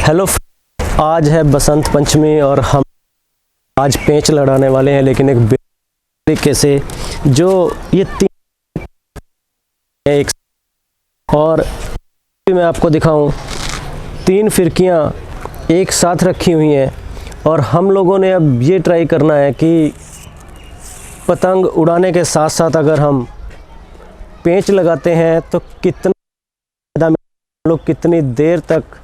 Hello, आज है बसंत पंचमी और हम आज पेंच लड़ाने वाले हैं, लेकिन एक तरीके से जो ये तीन एक और मैं आपको दिखाऊं, तीन फिरकियां एक साथ रखी हुई हैं और हम लोगों ने अब ये ट्राई करना है कि पतंग उड़ाने के साथ साथ अगर हम पेंच लगाते हैं तो कितना लोग कितनी देर तक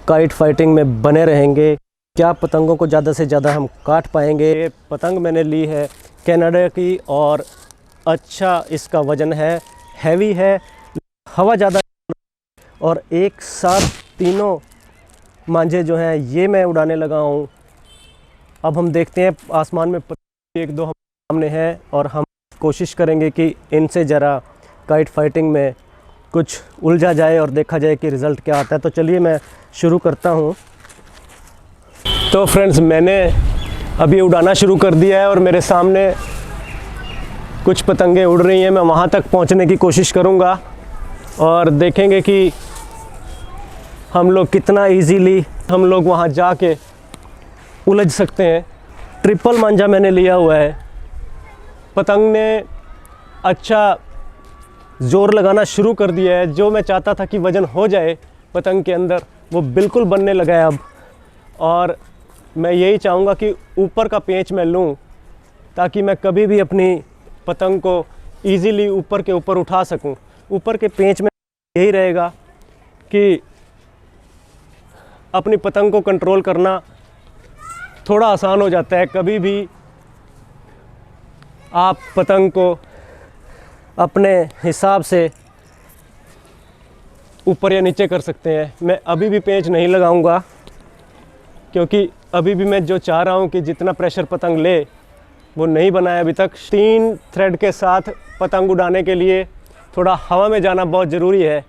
काइट फाइटिंग में बने रहेंगे, क्या पतंगों को ज़्यादा से ज़्यादा हम काट पाएंगे। ये पतंग मैंने ली है कनाडा की और अच्छा इसका वज़न है, हैवी है, हवा ज़्यादा और एक साथ तीनों मांझे जो हैं ये मैं उड़ाने लगा हूँ। अब हम देखते हैं आसमान में एक दो हम सामने हैं और हम कोशिश करेंगे कि इनसे ज़रा काइट फाइटिंग में कुछ उलझा जाए और देखा जाए कि रिज़ल्ट क्या आता है। तो चलिए मैं शुरू करता हूँ। तो फ्रेंड्स, मैंने अभी उड़ाना शुरू कर दिया है और मेरे सामने कुछ पतंगे उड़ रही हैं। मैं वहाँ तक पहुँचने की कोशिश करूँगा और देखेंगे कि हम लोग कितना इजीली हम लोग वहाँ जाके उलझ सकते हैं। ट्रिपल मांझा मैंने लिया हुआ है। पतंग ने अच्छा ज़ोर लगाना शुरू कर दिया है। जो मैं चाहता था कि वज़न हो जाए पतंग के अंदर, वो बिल्कुल बनने लगा है अब। और मैं यही चाहूँगा कि ऊपर का पेंच मैं लूँ ताकि मैं कभी भी अपनी पतंग को इजीली ऊपर के ऊपर उठा सकूँ। ऊपर के पेंच में यही रहेगा कि अपनी पतंग को कंट्रोल करना थोड़ा आसान हो जाता है। कभी भी आप पतंग को अपने हिसाब से ऊपर या नीचे कर सकते हैं। मैं अभी भी पेंच नहीं लगाऊंगा क्योंकि अभी भी मैं जो चाह रहा हूं कि जितना प्रेशर पतंग ले वो नहीं बनाया अभी तक। 3 थ्रेड के साथ पतंग उड़ाने के लिए थोड़ा हवा में जाना बहुत ज़रूरी है।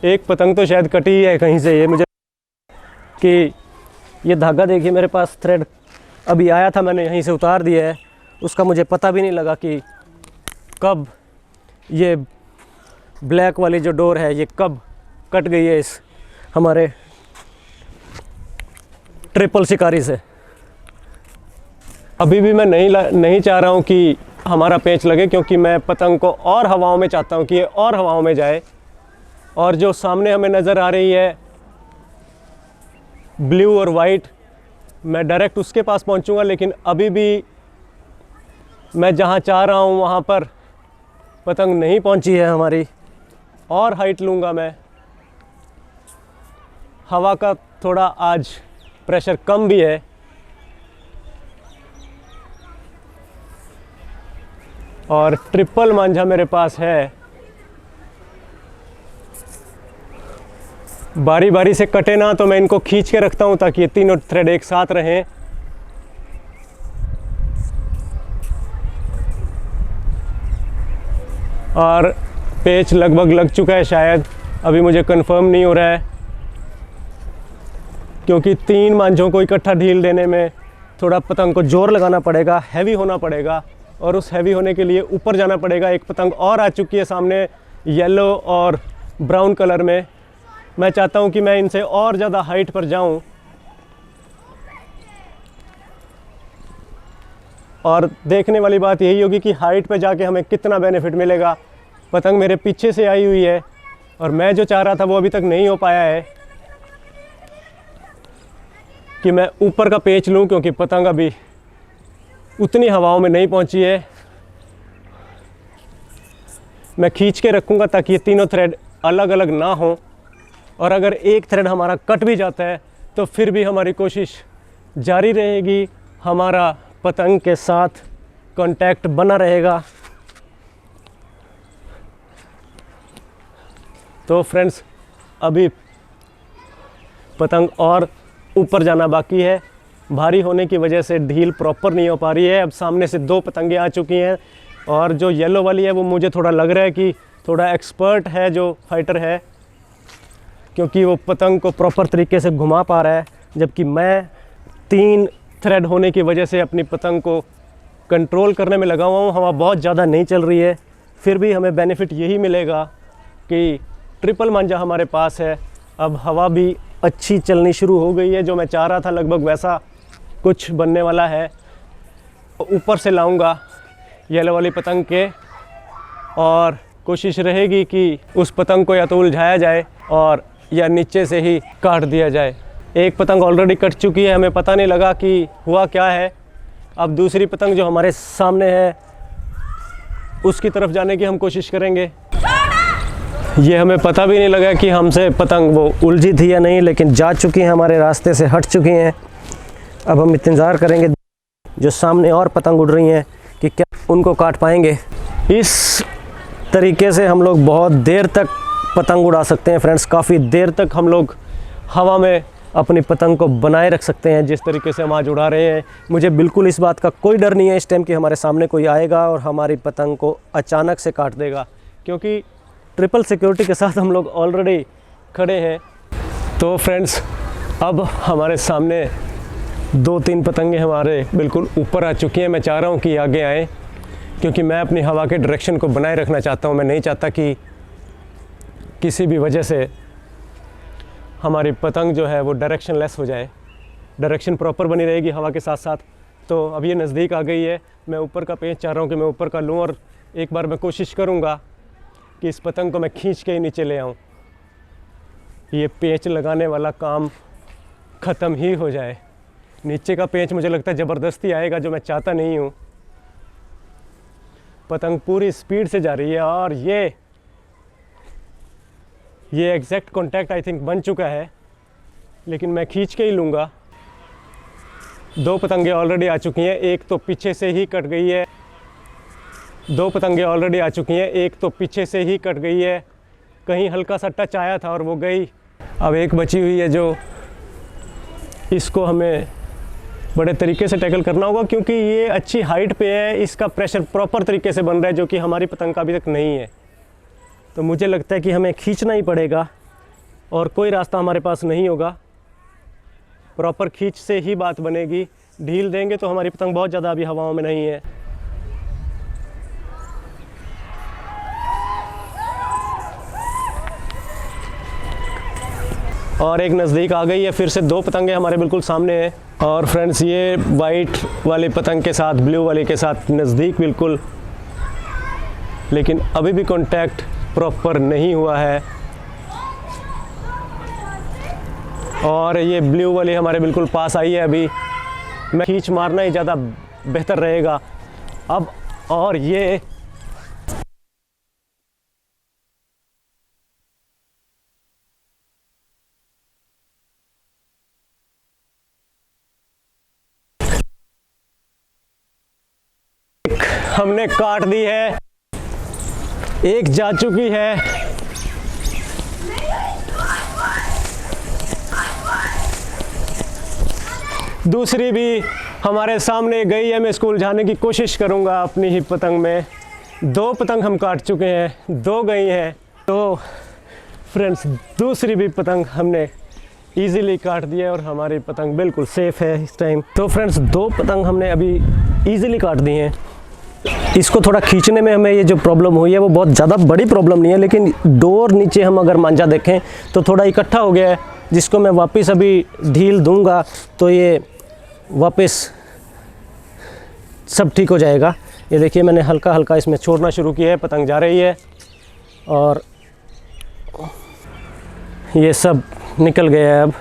एक पतंग तो शायद कटी है कहीं से, ये मुझे कि ये धागा देखिए मेरे पास थ्रेड अभी आया था, मैंने यहीं से उतार दिया है। उसका मुझे पता भी नहीं लगा कि कब ये ब्लैक वाली जो डोर है ये कब कट गई है इस हमारे ट्रिपल शिकारी से। अभी भी मैं नहीं चाह रहा हूँ कि हमारा पेंच लगे, क्योंकि मैं पतंग को और हवाओं में चाहता हूँ कि ये और हवाओं में जाए। और जो सामने हमें नज़र आ रही है ब्लू और वाइट, मैं डायरेक्ट उसके पास पहुंचूंगा, लेकिन अभी भी मैं जहां चाह रहा हूं वहां पर पतंग नहीं पहुंची है हमारी। और हाइट लूँगा मैं। हवा का थोड़ा आज प्रेशर कम भी है और ट्रिपल मांझा मेरे पास है। बारी बारी से कटे ना, तो मैं इनको खींच के रखता हूँ ताकि ये तीनों थ्रेड एक साथ रहें। और पेच लगभग लग चुका है शायद, अभी मुझे कंफर्म नहीं हो रहा है, क्योंकि 3 मांझों को इकट्ठा ढील देने में थोड़ा पतंग को जोर लगाना पड़ेगा, हैवी होना पड़ेगा और उस हैवी होने के लिए ऊपर जाना पड़ेगा। एक पतंग और आ चुकी है सामने येलो और ब्राउन कलर में। मैं चाहता हूं कि मैं इनसे और ज़्यादा हाइट पर जाऊं और देखने वाली बात यही होगी कि हाइट पे जाके हमें कितना बेनिफिट मिलेगा। पतंग मेरे पीछे से आई हुई है और मैं जो चाह रहा था वो अभी तक नहीं हो पाया है कि मैं ऊपर का पेंच लूं, क्योंकि पतंग अभी उतनी हवाओं में नहीं पहुंची है। मैं खींच के रखूँगा ताकि ये तीनों थ्रेड अलग अलग ना हो, और अगर एक थ्रेड हमारा कट भी जाता है तो फिर भी हमारी कोशिश जारी रहेगी, हमारा पतंग के साथ कांटेक्ट बना रहेगा। तो फ्रेंड्स, अभी पतंग और ऊपर जाना बाकी है। भारी होने की वजह से ढील प्रॉपर नहीं हो पा रही है। अब सामने से 2 पतंगे आ चुकी हैं और जो येलो वाली है वो मुझे थोड़ा लग रहा है कि थोड़ा एक्सपर्ट है, जो फाइटर है, क्योंकि वो पतंग को प्रॉपर तरीके से घुमा पा रहा है, जबकि मैं 3 थ्रेड होने की वजह से अपनी पतंग को कंट्रोल करने में लगा हुआ हूँ। हवा बहुत ज़्यादा नहीं चल रही है, फिर भी हमें बेनिफिट यही मिलेगा कि ट्रिपल मांझा हमारे पास है। अब हवा भी अच्छी चलनी शुरू हो गई है, जो मैं चाह रहा था लगभग वैसा कुछ बनने वाला है। ऊपर से लाऊंगा येलो वाली पतंग के, और कोशिश रहेगी कि उस पतंग को या तो उलझाया जाए और या नीचे से ही काट दिया जाए। एक पतंग ऑलरेडी कट चुकी है, हमें पता नहीं लगा कि हुआ क्या है। अब दूसरी पतंग जो हमारे सामने है उसकी तरफ जाने की हम कोशिश करेंगे। ये हमें पता भी नहीं लगा कि हमसे पतंग वो उलझी थी या नहीं, लेकिन जा चुकी हैं, हमारे रास्ते से हट चुकी हैं। अब हम इंतज़ार करेंगे जो सामने और पतंग उड़ रही हैं कि क्या उनको काट पाएंगे। इस तरीके से हम लोग बहुत देर तक पतंग उड़ा सकते हैं फ्रेंड्स। काफ़ी देर तक हम लोग हवा में अपनी पतंग को बनाए रख सकते हैं जिस तरीके से हम आज उड़ा रहे हैं। मुझे बिल्कुल इस बात का कोई डर नहीं है इस टाइम कि हमारे सामने कोई आएगा और हमारी पतंग को अचानक से काट देगा, क्योंकि ट्रिपल सिक्योरिटी के साथ हम लोग ऑलरेडी खड़े हैं। तो फ्रेंड्स, अब हमारे सामने 2-3 पतंगे हमारे बिल्कुल ऊपर आ चुकी हैं। मैं चाह रहा हूँ कि आगे आएँ, क्योंकि मैं अपनी हवा के डायरेक्शन को बनाए रखना चाहता हूँ। मैं नहीं चाहता कि किसी भी वजह से हमारी पतंग जो है वो डायरेक्शन लेस हो जाए। डायरेक्शन प्रॉपर बनी रहेगी हवा के साथ साथ। तो अब ये नज़दीक आ गई है। मैं ऊपर का पेंच चाह रहा हूँ कि मैं ऊपर का लूँ, और एक बार मैं कोशिश करूँगा कि इस पतंग को मैं खींच के ही नीचे ले आऊँ। ये पेंच लगाने वाला काम ख़त्म ही हो जाए। नीचे का पेंच मुझे लगता है ज़बरदस्ती आएगा, जो मैं चाहता नहीं हूँ। पतंग पूरी स्पीड से जा रही है और ये एग्जैक्ट कांटेक्ट आई थिंक बन चुका है, लेकिन मैं खींच के ही लूँगा। 2 पतंगे ऑलरेडी आ चुकी हैं, एक तो पीछे से ही कट गई है। 2 पतंगे ऑलरेडी आ चुकी हैं, एक तो पीछे से ही कट गई है। कहीं हल्का सा टच आया था और वो गई। अब एक बची हुई है, जो इसको हमें बड़े तरीके से टैकल करना होगा, क्योंकि ये अच्छी हाइट पे है। इसका प्रेशर प्रॉपर तरीके से बन रहा है, जो कि हमारी पतंग का अभी तक नहीं है। तो मुझे लगता है कि हमें खींचना ही पड़ेगा और कोई रास्ता हमारे पास नहीं होगा। प्रॉपर खींच से ही बात बनेगी। ढील देंगे तो हमारी पतंग बहुत ज़्यादा अभी हवाओं में नहीं है। और एक नज़दीक आ गई है। फिर से 2 पतंगे हमारे बिल्कुल सामने हैं। और फ्रेंड्स, ये वाइट वाली पतंग के साथ ब्लू वाली के साथ नज़दीक बिल्कुल, लेकिन अभी भी कांटेक्ट प्रॉपर नहीं हुआ है। और ये ब्लू वाली हमारे बिल्कुल पास आई है। अभी मैं खींच मारना ही ज़्यादा बेहतर रहेगा। अब और ये हमने काट दी है, एक जा चुकी है। दूसरी भी हमारे सामने गई है। मैं इसको उलझाने की कोशिश करूंगा अपनी ही पतंग में। 2 पतंग हम काट चुके हैं, 2 गई हैं। तो फ्रेंड्स, दूसरी भी पतंग हमने इजीली काट दिया है और हमारी पतंग बिल्कुल सेफ है इस टाइम। तो फ्रेंड्स, 2 पतंग हमने अभी इजीली काट दी हैं। इसको थोड़ा खींचने में हमें ये जो प्रॉब्लम हुई है वो बहुत ज़्यादा बड़ी प्रॉब्लम नहीं है, लेकिन डोर नीचे हम अगर मांझा देखें तो थोड़ा इकट्ठा हो गया है, जिसको मैं वापस अभी ढील दूंगा तो ये वापस सब ठीक हो जाएगा। ये देखिए, मैंने हल्का हल्का इसमें छोड़ना शुरू किया है, पतंग जा रही है और ये सब निकल गया है। अब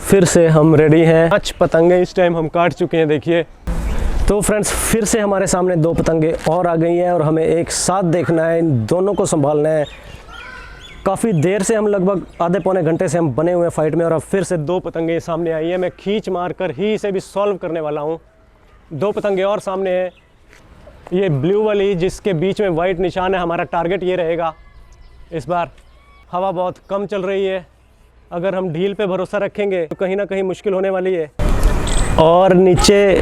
फिर से हम रेडी हैं। 5 पतंगे इस टाइम हम काट चुके हैं, देखिए। तो फ्रेंड्स, फिर से हमारे सामने 2 पतंगे और आ गई हैं और हमें एक साथ देखना है, इन दोनों को संभालना है। काफ़ी देर से हम लगभग आधे पौने घंटे से हम बने हुए हैं फाइट में, और अब फिर से 2 पतंगे सामने आई हैं। मैं खींच मार कर ही इसे भी सॉल्व करने वाला हूँ। 2 पतंगे और सामने हैं। ये ब्लू वाली जिसके बीच में वाइट निशान है, हमारा टारगेट ये रहेगा। इस बार हवा बहुत कम चल रही है, अगर हम ढील पे भरोसा रखेंगे तो कहीं ना कहीं मुश्किल होने वाली है। और नीचे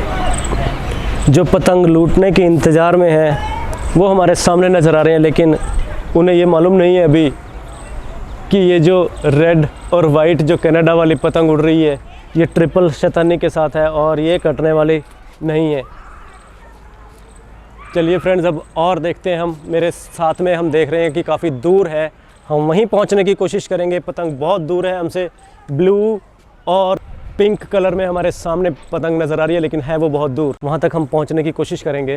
जो पतंग लूटने के इंतज़ार में है वो हमारे सामने नज़र आ रहे हैं, लेकिन उन्हें ये मालूम नहीं है अभी कि ये जो रेड और वाइट जो कनाडा वाली पतंग उड़ रही है ये ट्रिपल शैतानी के साथ है और ये कटने वाली नहीं है। चलिए फ्रेंड्स, अब और देखते हैं। हम मेरे साथ में हम देख रहे हैं कि काफ़ी दूर है, हम वहीं पहुंचने की कोशिश करेंगे। पतंग बहुत दूर है हमसे, ब्लू और पिंक कलर में हमारे सामने पतंग नज़र आ रही है, लेकिन है वो बहुत दूर। वहाँ तक हम पहुँचने की कोशिश करेंगे।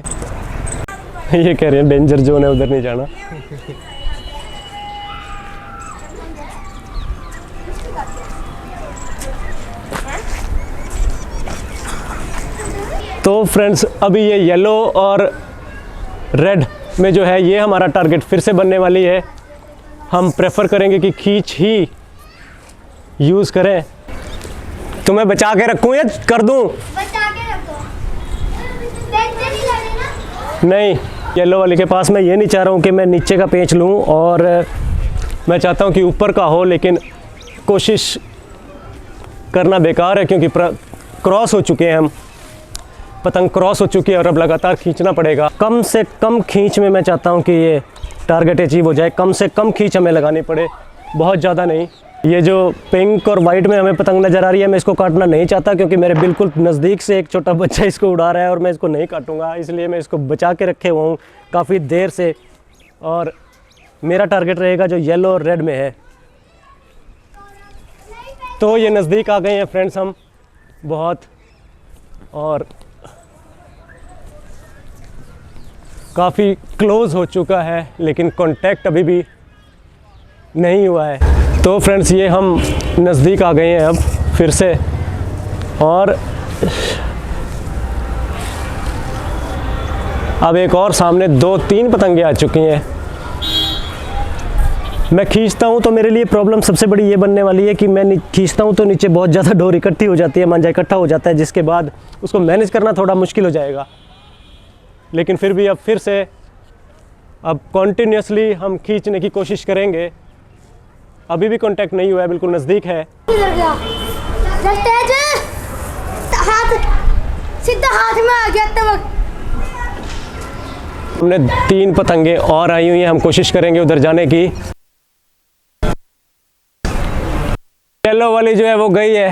ये कह रहे हैं डेंजर जोन है, उधर नहीं जाना। तो फ्रेंड्स, अभी ये येलो और रेड में जो है ये हमारा टारगेट फिर से बनने वाली है। हम प्रेफर करेंगे कि खींच ही यूज़ करें। तो मैं बचा के रखूँ या कर दूँ? बचा के रखो। नहीं लगेगा। नहीं, येलो वाली के पास मैं ये नहीं चाह रहा हूँ कि मैं नीचे का पेंच लूँ, और मैं चाहता हूँ कि ऊपर का हो, लेकिन कोशिश करना बेकार है क्योंकि क्रॉस हो चुके हैं हम। पतंग क्रॉस हो चुकी है और अब लगातार खींचना पड़ेगा। कम से कम खींच में मैं चाहता हूँ कि ये टारगेट अचीव हो जाए। कम से कम खींच हमें लगानी पड़े, बहुत ज़्यादा नहीं। ये जो पिंक और वाइट में हमें पतंग नज़र आ रही है, मैं इसको काटना नहीं चाहता क्योंकि मेरे बिल्कुल नज़दीक से एक छोटा बच्चा इसको उड़ा रहा है और मैं इसको नहीं काटूंगा। इसलिए मैं इसको बचा के रखे हुआ हूँ काफ़ी देर से, और मेरा टारगेट रहेगा जो येलो और रेड में है। तो ये नज़दीक आ गए हैं फ्रेंड्स हम बहुत, और काफ़ी क्लोज़ हो चुका है, लेकिन कांटेक्ट अभी भी नहीं हुआ है। तो फ्रेंड्स, ये हम नज़दीक आ गए हैं अब फिर से, और अब एक और सामने 2-3 पतंगे आ चुकी हैं। मैं खींचता हूँ तो मेरे लिए प्रॉब्लम सबसे बड़ी ये बनने वाली है कि मैं खींचता हूँ तो नीचे बहुत ज़्यादा डोर इकट्ठी हो जाती है, मांझा इकट्ठा हो जाता है, जिसके बाद उसको मैनेज करना थोड़ा मुश्किल हो जाएगा। लेकिन फिर भी अब अब कॉन्टिन्यूसली हम खींचने की कोशिश करेंगे। अभी भी कांटेक्ट नहीं हुआ है, बिल्कुल नज़दीक है। हाथ सीधा हाथ में आ गया तब। हमने 3 पतंगे और आई हुई हैं, हम कोशिश करेंगे उधर जाने की। येलो वाली जो है वो गई है,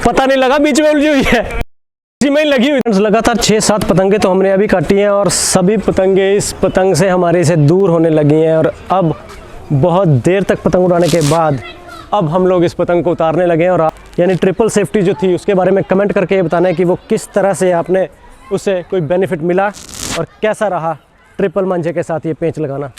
पता नहीं लगा, बीच में उलझी हुई है, इसी में ही लगी हुई। लगातार 6-7 पतंगे तो हमने अभी काटी हैं, और सभी पतंगे इस पतंग से हमारे से दूर होने लगी हैं। और अब बहुत देर तक पतंग उड़ाने के बाद अब हम लोग इस पतंग को उतारने लगे हैं। और यानी ट्रिपल सेफ्टी जो थी उसके बारे में कमेंट करके ये बताना है कि वो किस तरह से आपने उससे कोई बेनिफिट मिला और कैसा रहा ट्रिपल मांझे के साथ ये पेंच लगाना।